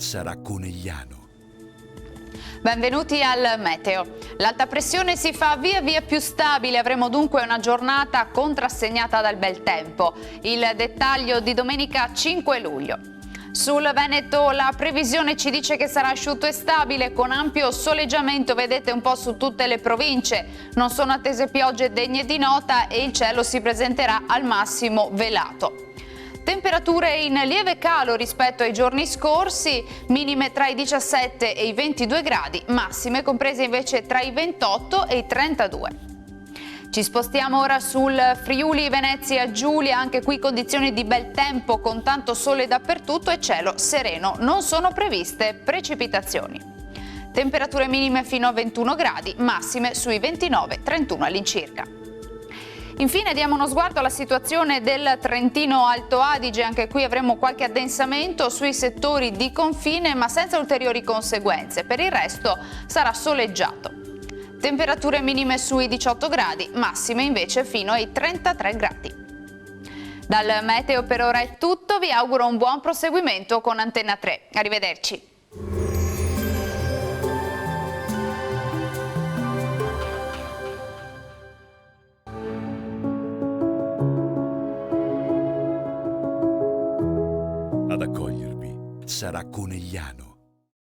sarà Conegliano. Benvenuti al Meteo. L'alta pressione si fa via via più stabile, avremo dunque una giornata contrassegnata dal bel tempo. Il dettaglio di domenica 5 luglio. Sul Veneto la previsione ci dice che sarà asciutto e stabile con ampio soleggiamento, vedete un po' su tutte le province. Non sono attese piogge degne di nota e il cielo si presenterà al massimo velato. Temperature in lieve calo rispetto ai giorni scorsi, minime tra i 17 e i 22 gradi, massime comprese invece tra i 28 e i 32. Ci spostiamo ora sul Friuli Venezia Giulia, anche qui condizioni di bel tempo con tanto sole dappertutto e cielo sereno, non sono previste precipitazioni. Temperature minime fino a 21 gradi, massime sui 29-31 all'incirca. Infine diamo uno sguardo alla situazione del Trentino Alto Adige, anche qui avremo qualche addensamento sui settori di confine ma senza ulteriori conseguenze, per il resto sarà soleggiato. Temperature minime sui 18 gradi, massime invece fino ai 33 gradi. Dal Meteo per ora è tutto, vi auguro un buon proseguimento con Antenna 3. Arrivederci. Ad accogliervi sarà Conegliano.